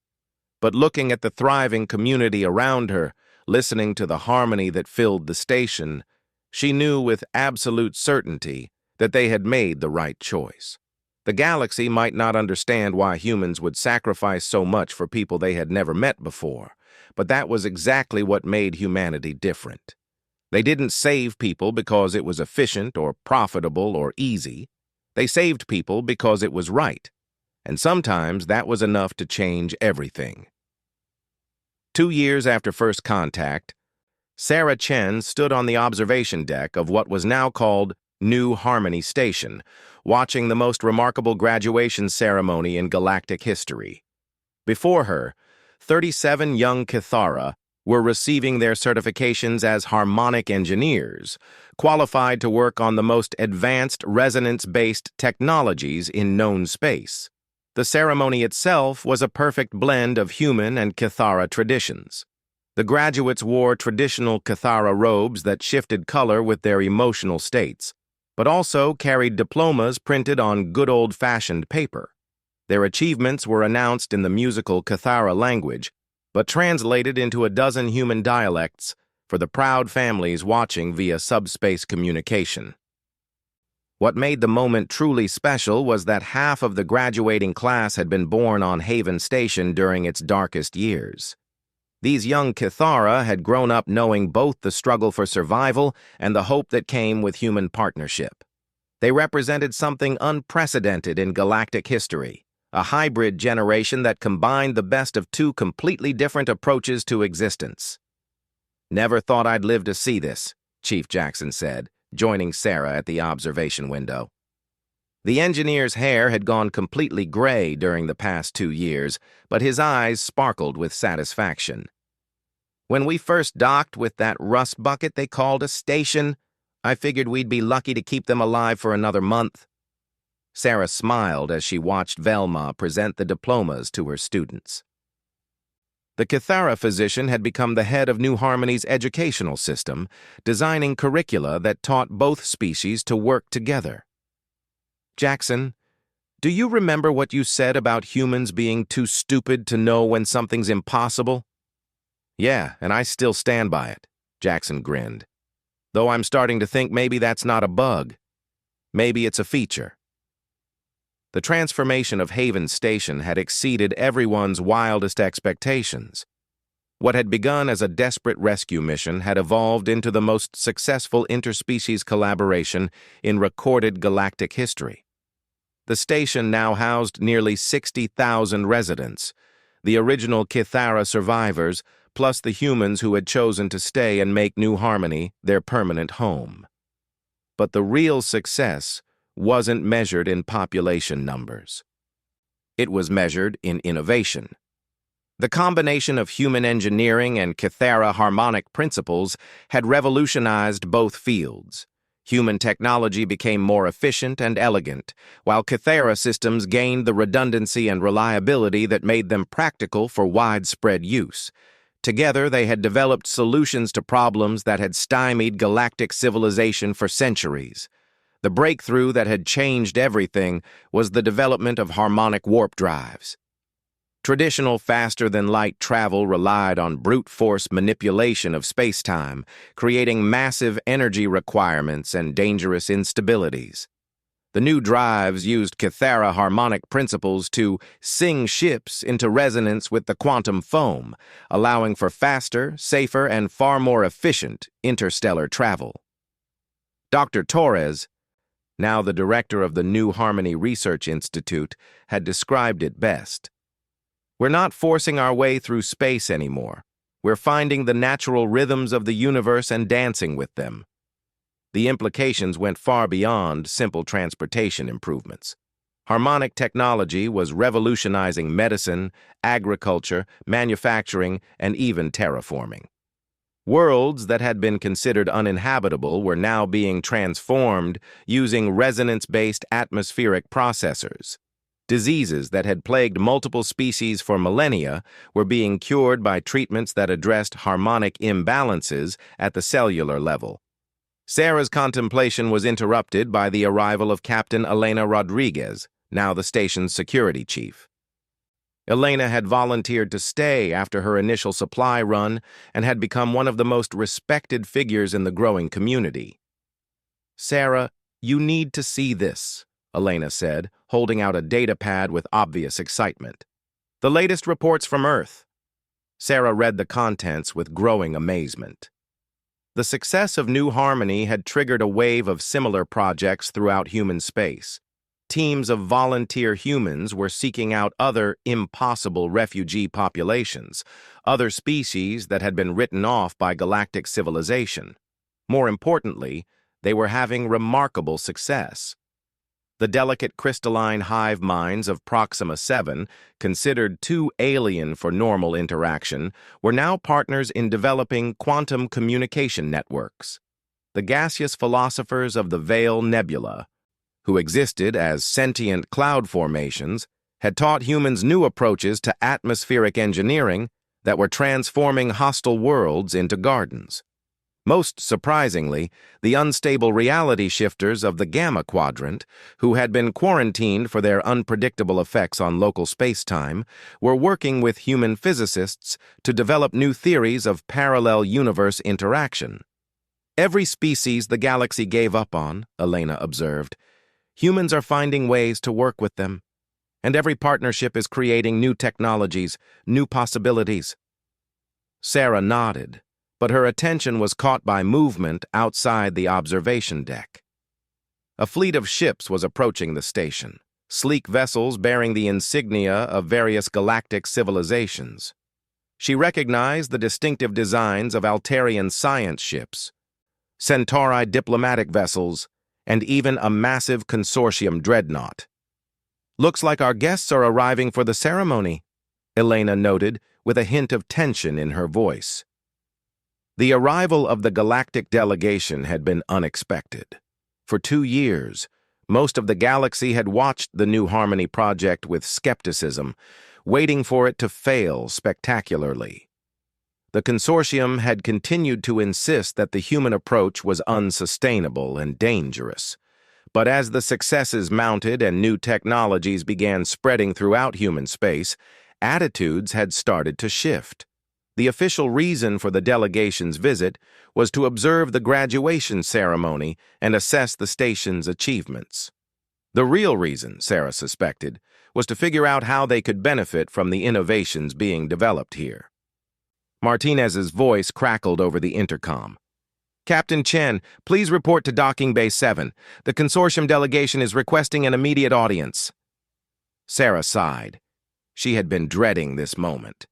But looking at the thriving community around her, listening to the harmony that filled the station, she knew with absolute certainty that they had made the right choice. The galaxy might not understand why humans would sacrifice so much for people they had never met before, but that was exactly what made humanity different. They didn't save people because it was efficient or profitable or easy. They saved people because it was right, and sometimes that was enough to change everything. 2 years after first contact, Sarah Chen stood on the observation deck of what was now called New Harmony Station, watching the most remarkable graduation ceremony in galactic history. Before her, 37 young Kithara were receiving their certifications as harmonic engineers, qualified to work on the most advanced resonance-based technologies in known space. The ceremony itself was a perfect blend of human and Kithara traditions. The graduates wore traditional Kithara robes that shifted color with their emotional states, but also carried diplomas printed on good old-fashioned paper. Their achievements were announced in the musical Kithara language, but translated into a dozen human dialects for the proud families watching via subspace communication. What made the moment truly special was that half of the graduating class had been born on Haven Station during its darkest years. These young Kithara had grown up knowing both the struggle for survival and the hope that came with human partnership. They represented something unprecedented in galactic history, a hybrid generation that combined the best of two completely different approaches to existence. "Never thought I'd live to see this," Chief Jackson said, joining Sarah at the observation window. The engineer's hair had gone completely gray during the past 2 years, but his eyes sparkled with satisfaction. "When we first docked with that rust bucket they called a station, I figured we'd be lucky to keep them alive for another month." Sarah smiled as she watched Velma present the diplomas to her students. The Kithara physician had become the head of New Harmony's educational system, designing curricula that taught both species to work together. "Jackson, do you remember what you said about humans being too stupid to know when something's impossible?" "Yeah, and I still stand by it," Jackson grinned. "Though I'm starting to think maybe that's not a bug. Maybe it's a feature." The transformation of Haven Station had exceeded everyone's wildest expectations. What had begun as a desperate rescue mission had evolved into the most successful interspecies collaboration in recorded galactic history. The station now housed nearly 60,000 residents, the original Kithara survivors, plus the humans who had chosen to stay and make New Harmony their permanent home. But the real success wasn't measured in population numbers. It was measured in innovation. The combination of human engineering and Kithara harmonic principles had revolutionized both fields. Human technology became more efficient and elegant, while Kithara systems gained the redundancy and reliability that made them practical for widespread use. Together, they had developed solutions to problems that had stymied galactic civilization for centuries. The breakthrough that had changed everything was the development of harmonic warp drives. Traditional faster-than-light travel relied on brute force manipulation of space-time, creating massive energy requirements and dangerous instabilities. The new drives used Kithara harmonic principles to sing ships into resonance with the quantum foam, allowing for faster, safer, and far more efficient interstellar travel. Dr. Torres, now the director of the New Harmony Research Institute, had described it best. "We're not forcing our way through space anymore. We're finding the natural rhythms of the universe and dancing with them." The implications went far beyond simple transportation improvements. Harmonic technology was revolutionizing medicine, agriculture, manufacturing, and even terraforming. Worlds that had been considered uninhabitable were now being transformed using resonance-based atmospheric processors. Diseases that had plagued multiple species for millennia were being cured by treatments that addressed harmonic imbalances at the cellular level. Sarah's contemplation was interrupted by the arrival of Captain Elena Rodriguez, now the station's security chief. Elena had volunteered to stay after her initial supply run and had become one of the most respected figures in the growing community. "Sarah, you need to see this," Elena said, holding out a data pad with obvious excitement. "The latest reports from Earth." Sarah read the contents with growing amazement. The success of New Harmony had triggered a wave of similar projects throughout human space. teams of volunteer humans were seeking out other impossible refugee populations, other species that had been written off by galactic civilization. More importantly, they were having remarkable success. The delicate crystalline hive minds of Proxima 7, considered too alien for normal interaction, were now partners in developing quantum communication networks. The gaseous philosophers of the Veil Nebula, who existed as sentient cloud formations, had taught humans new approaches to atmospheric engineering that were transforming hostile worlds into gardens. Most surprisingly, the unstable reality shifters of the Gamma Quadrant, who had been quarantined for their unpredictable effects on local space-time, were working with human physicists to develop new theories of parallel universe interaction. Every species the galaxy gave up on, Elena observed, humans are finding ways to work with them. And every partnership is creating new technologies, new possibilities. Sarah nodded, but her attention was caught by movement outside the observation deck. A fleet of ships was approaching the station, sleek vessels bearing the insignia of various galactic civilizations. She recognized the distinctive designs of Altarian science ships, Centauri diplomatic vessels, and even a massive consortium dreadnought. "Looks like our guests are arriving for the ceremony," Elena noted, with a hint of tension in her voice. The arrival of the galactic delegation had been unexpected. For 2 years, most of the galaxy had watched the New Harmony project with skepticism, waiting for it to fail spectacularly. The consortium had continued to insist that the human approach was unsustainable and dangerous. But as the successes mounted and new technologies began spreading throughout human space, attitudes had started to shift. The official reason for the delegation's visit was to observe the graduation ceremony and assess the station's achievements. The real reason, Sarah suspected, was to figure out how they could benefit from the innovations being developed here. Martinez's voice crackled over the intercom. "Captain Chen, please report to Docking Bay 7. The consortium delegation is requesting an immediate audience." Sarah sighed. She had been dreading this moment.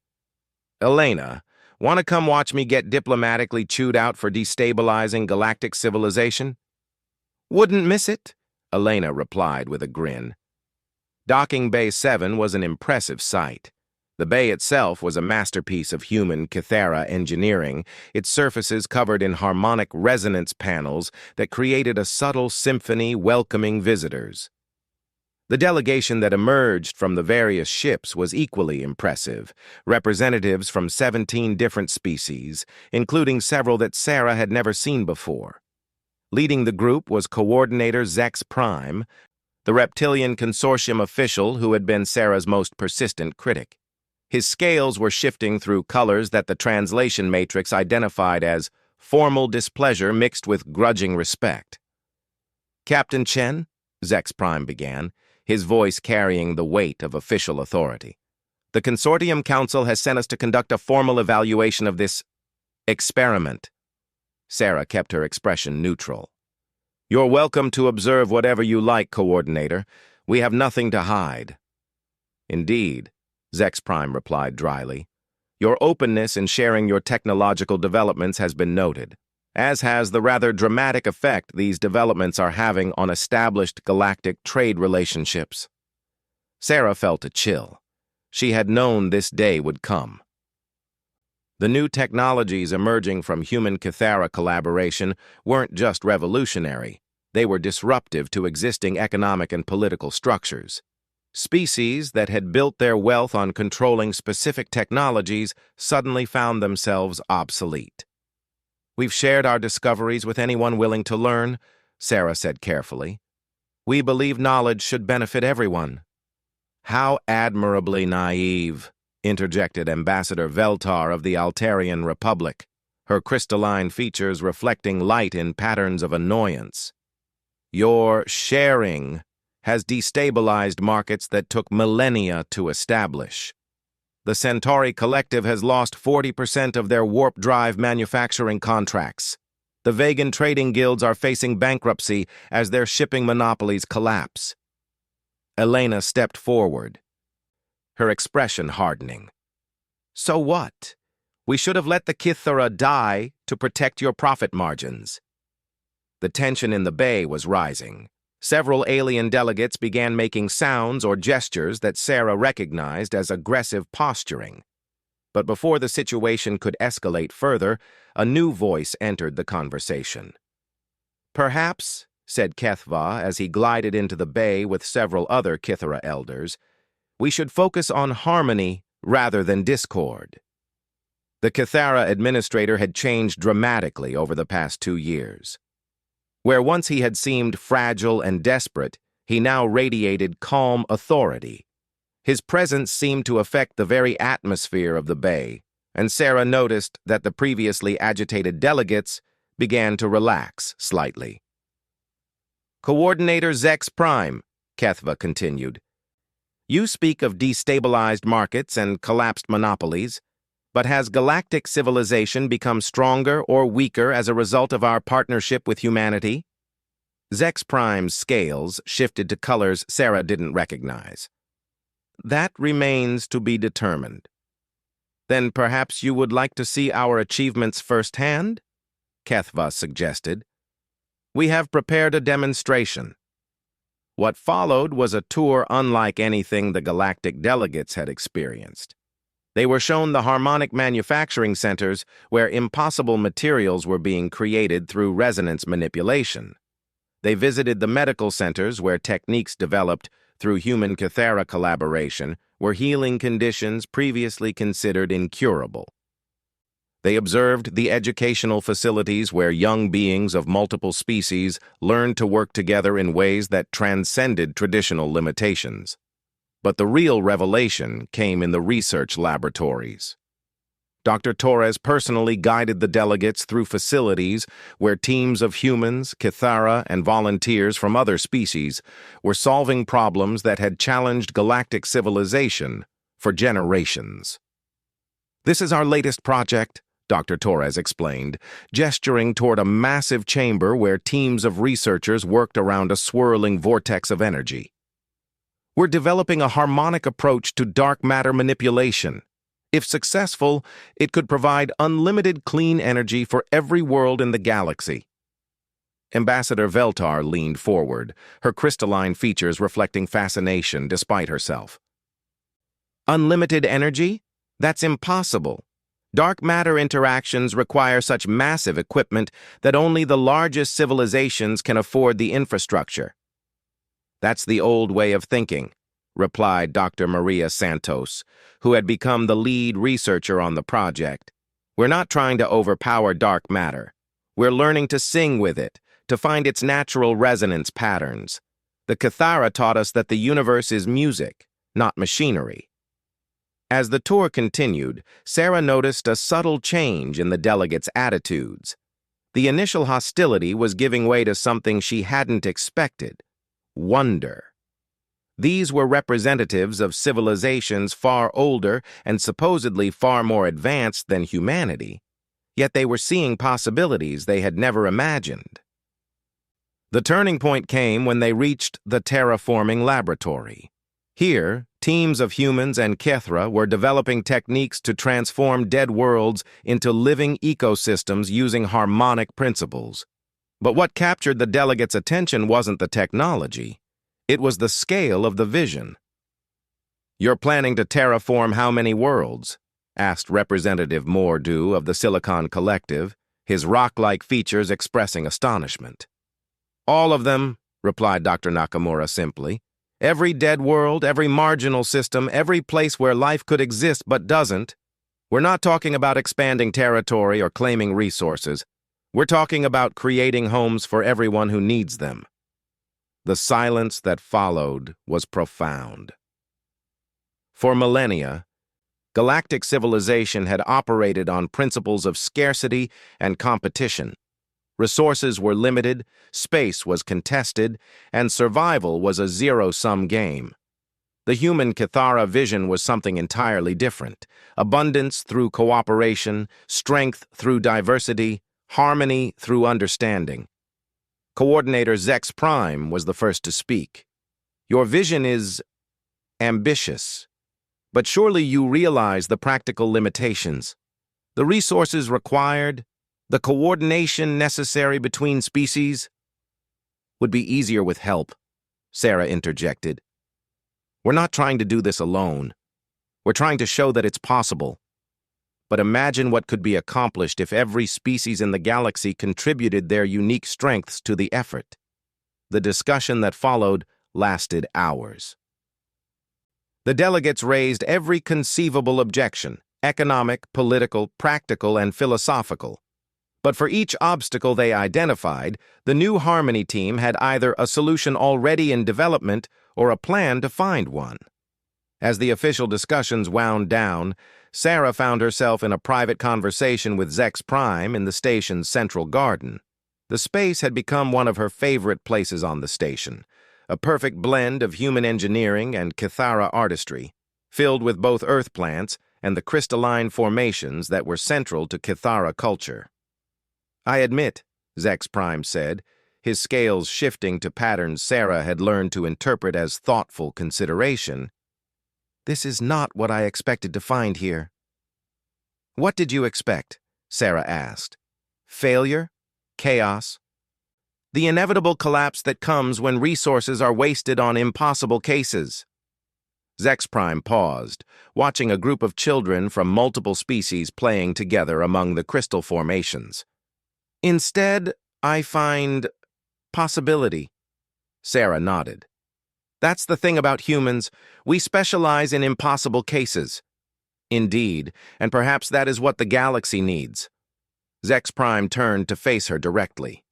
"Elena, want to come watch me get diplomatically chewed out for destabilizing galactic civilization?" "Wouldn't miss it," Elena replied with a grin. Docking Bay 7 was an impressive sight. The bay itself was a masterpiece of human Kythera engineering, its surfaces covered in harmonic resonance panels that created a subtle symphony welcoming visitors. The delegation that emerged from the various ships was equally impressive, representatives from 17 different species, including several that Sarah had never seen before. Leading the group was Coordinator Zex Prime, the reptilian consortium official who had been Sarah's most persistent critic. His scales were shifting through colors that the translation matrix identified as formal displeasure mixed with grudging respect. "Captain Chen," Zex Prime began, his voice carrying the weight of official authority, "the Consortium Council has sent us to conduct a formal evaluation of this experiment." Sarah kept her expression neutral. "You're welcome to observe whatever you like, Coordinator. We have nothing to hide." "Indeed," Zex Prime replied dryly. "Your openness in sharing your technological developments has been noted, as has the rather dramatic effect these developments are having on established galactic trade relationships." Sarah felt a chill. She had known this day would come. The new technologies emerging from human-Kythera collaboration weren't just revolutionary. They were disruptive to existing economic and political structures. Species that had built their wealth on controlling specific technologies suddenly found themselves obsolete. "We've shared our discoveries with anyone willing to learn," Sarah said carefully. "We believe knowledge should benefit everyone." "How admirably naive," interjected Ambassador Veltar of the Altarian Republic, her crystalline features reflecting light in patterns of annoyance. "Your sharing has destabilized markets that took millennia to establish. The Centauri Collective has lost 40% of their warp drive manufacturing contracts. The Vegan trading guilds are facing bankruptcy as their shipping monopolies collapse. Elena stepped forward, her expression hardening. So what? We should have let the Kithara die to protect your profit margins. The tension in the bay was rising. Several alien delegates began making sounds or gestures that Sarah recognized as aggressive posturing. But before the situation could escalate further, a new voice entered the conversation. Perhaps, said Kethva as he glided into the bay with several other Kithara elders, we should focus on harmony rather than discord. The Kithara administrator had changed dramatically over the past 2 years. Where once he had seemed fragile and desperate, he now radiated calm authority. His presence seemed to affect the very atmosphere of the bay, and Sarah noticed that the previously agitated delegates began to relax slightly. Coordinator Zex Prime, Kethva continued. You speak of destabilized markets and collapsed monopolies, but has galactic civilization become stronger or weaker as a result of our partnership with humanity? Zex Prime's scales shifted to colors Sarah didn't recognize. That remains to be determined. Then perhaps you would like to see our achievements firsthand? Kethva suggested. We have prepared a demonstration. What followed was a tour unlike anything the galactic delegates had experienced. They were shown the harmonic manufacturing centers where impossible materials were being created through resonance manipulation. They visited the medical centers where techniques developed through human Kithara collaboration were healing conditions previously considered incurable. They observed the educational facilities where young beings of multiple species learned to work together in ways that transcended traditional limitations. But the real revelation came in the research laboratories. Dr. Torres personally guided the delegates through facilities where teams of humans, Kithara, and volunteers from other species were solving problems that had challenged galactic civilization for generations. This is our latest project, Dr. Torres explained, gesturing toward a massive chamber where teams of researchers worked around a swirling vortex of energy. We're developing a harmonic approach to dark matter manipulation. If successful, it could provide unlimited clean energy for every world in the galaxy. Ambassador Veltar leaned forward, her crystalline features reflecting fascination despite herself. Unlimited energy? That's impossible. Dark matter interactions require such massive equipment that only the largest civilizations can afford the infrastructure. That's the old way of thinking, replied Dr. Maria Santos, who had become the lead researcher on the project. We're not trying to overpower dark matter. We're learning to sing with it, to find its natural resonance patterns. The Kithara taught us that the universe is music, not machinery. As the tour continued, Sarah noticed a subtle change in the delegates' attitudes. The initial hostility was giving way to something she hadn't expected: wonder. These were representatives of civilizations far older and supposedly far more advanced than humanity, yet they were seeing possibilities they had never imagined. The turning point came when they reached the terraforming laboratory. Here, teams of humans and Kethra were developing techniques to transform dead worlds into living ecosystems using harmonic principles. But what captured the delegates' attention wasn't the technology. It was the scale of the vision. You're planning to terraform how many worlds? Asked Representative Mordu of the Silicon Collective, his rock-like features expressing astonishment. All of them, replied Dr. Nakamura simply. Every dead world, every marginal system, every place where life could exist but doesn't. We're not talking about expanding territory or claiming resources. We're talking about creating homes for everyone who needs them. The silence that followed was profound. For millennia, galactic civilization had operated on principles of scarcity and competition. Resources were limited, space was contested, and survival was a zero-sum game. The human Kithara vision was something entirely different: abundance through cooperation, strength through diversity, harmony through understanding. Coordinator Zex Prime was the first to speak. Your vision is ambitious, but surely you realize the practical limitations. The resources required, the coordination necessary between species, would be easier with help, Sarah interjected. We're not trying to do this alone. We're trying to show that it's possible. But imagine what could be accomplished if every species in the galaxy contributed their unique strengths to the effort. The discussion that followed lasted hours. The delegates raised every conceivable objection, economic, political, practical, and philosophical. But for each obstacle they identified, the new Harmony team had either a solution already in development or a plan to find one. As the official discussions wound down, Sarah found herself in a private conversation with Zex Prime in the station's central garden. The space had become one of her favorite places on the station, a perfect blend of human engineering and Kithara artistry, filled with both earth plants and the crystalline formations that were central to Kithara culture. I admit, Zex Prime said, his scales shifting to patterns Sarah had learned to interpret as thoughtful consideration. This is not what I expected to find here. What did you expect? Sarah asked. Failure? Chaos? The inevitable collapse that comes when resources are wasted on impossible cases. Zex Prime paused, watching a group of children from multiple species playing together among the crystal formations. Instead, I find possibility. Sarah nodded. That's the thing about humans. We specialize in impossible cases. Indeed, and perhaps that is what the galaxy needs. Zex Prime turned to face her directly.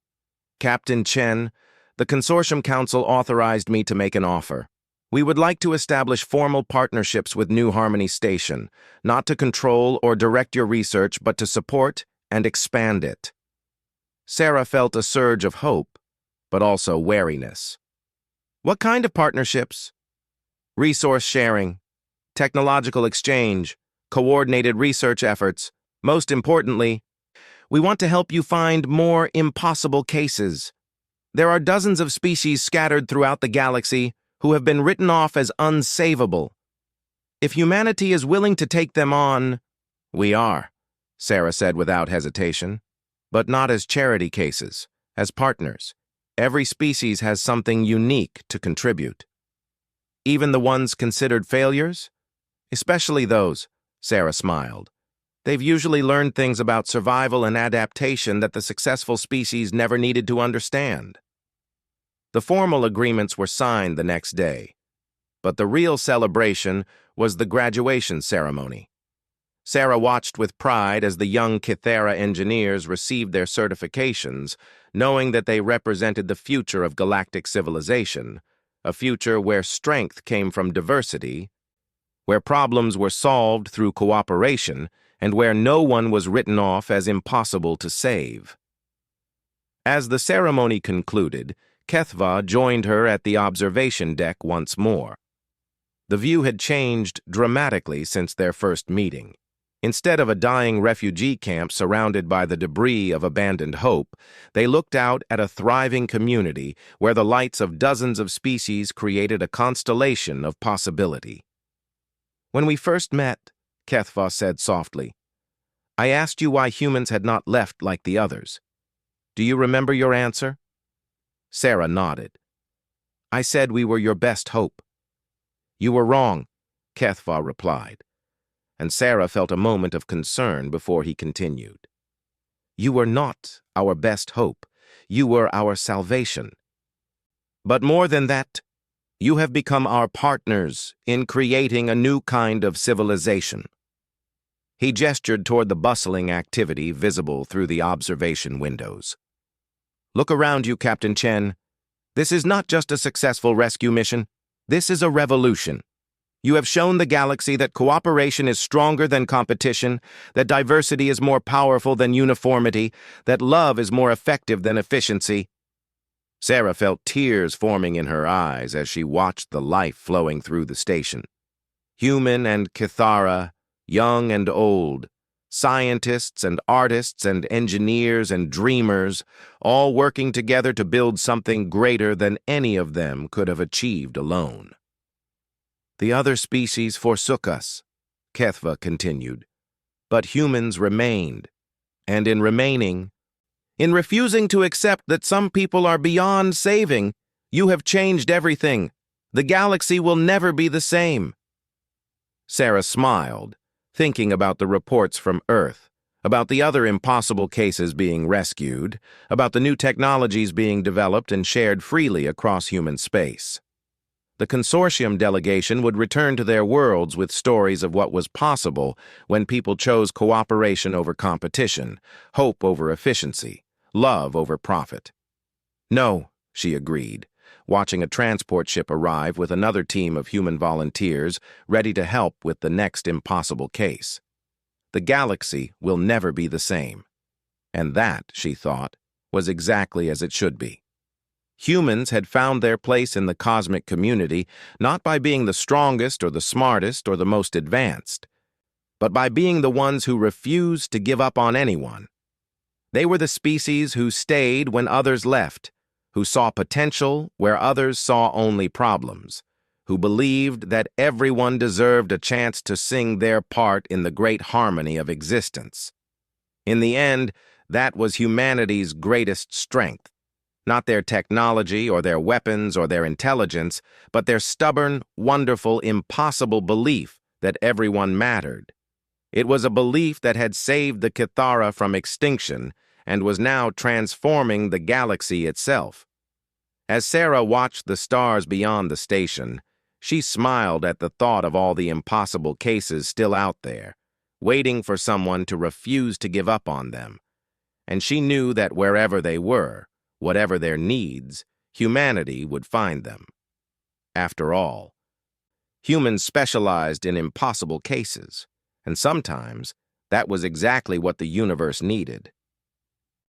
Captain Chen, the Consortium Council authorized me to make an offer. We would like to establish formal partnerships with New Harmony Station, not to control or direct your research, but to support and expand it. Sarah felt a surge of hope, but also wariness. What kind of partnerships? Resource sharing, technological exchange, coordinated research efforts. Most importantly, we want to help you find more impossible cases. There are dozens of species scattered throughout the galaxy who have been written off as unsavable. If humanity is willing to take them on, we are, Sarah said without hesitation. But not as charity cases, as partners. Every species has something unique to contribute. Even the ones considered failures? Especially those, Sarah smiled. They've usually learned things about survival and adaptation that the successful species never needed to understand. The formal agreements were signed the next day, but the real celebration was the graduation ceremony. Sarah watched with pride as the young Kithara engineers received their certifications, knowing that they represented the future of galactic civilization, a future where strength came from diversity, where problems were solved through cooperation, and where no one was written off as impossible to save. As the ceremony concluded, Kethva joined her at the observation deck once more. The view had changed dramatically since their first meeting. Instead of a dying refugee camp surrounded by the debris of abandoned hope, they looked out at a thriving community where the lights of dozens of species created a constellation of possibility. When we first met, Kethva said softly, I asked you why humans had not left like the others. Do you remember your answer? Sarah nodded. I said we were your best hope. You were wrong, Kethva replied. And Sarah felt a moment of concern before he continued. You were not our best hope. You were our salvation. But more than that, you have become our partners in creating a new kind of civilization. He gestured toward the bustling activity visible through the observation windows. Look around you, Captain Chen. This is not just a successful rescue mission. This is a revolution. You have shown the galaxy that cooperation is stronger than competition, that diversity is more powerful than uniformity, that love is more effective than efficiency. Sarah felt tears forming in her eyes as she watched the life flowing through the station. Human and Kithara, young and old, Scientists and artists and engineers and dreamers, all working together to build something greater than any of them could have achieved alone. The other species forsook us, Kethva continued, but humans remained, and in remaining, in refusing to accept that some people are beyond saving, you have changed everything. The galaxy will never be the same. Sarah smiled, thinking about the reports from Earth, about the other impossible cases being rescued, about the new technologies being developed and shared freely across human space. The consortium delegation would return to their worlds with stories of what was possible when people chose cooperation over competition, hope over efficiency, love over profit. No, she agreed, watching a transport ship arrive with another team of human volunteers ready to help with the next impossible case. The galaxy will never be the same. And that, she thought, was exactly as it should be. Humans had found their place in the cosmic community not by being the strongest or the smartest or the most advanced, but by being the ones who refused to give up on anyone. They were the species who stayed when others left, who saw potential where others saw only problems, who believed that everyone deserved a chance to sing their part in the great harmony of existence. In the end, that was humanity's greatest strength. Not their technology or their weapons or their intelligence, but their stubborn, wonderful, impossible belief that everyone mattered. It was a belief that had saved the Kithara from extinction and was now transforming the galaxy itself. As Sarah watched the stars beyond the station, she smiled at the thought of all the impossible cases still out there, waiting for someone to refuse to give up on them. And she knew that wherever they were, whatever their needs, humanity would find them. After all, humans specialized in impossible cases, and sometimes that was exactly what the universe needed.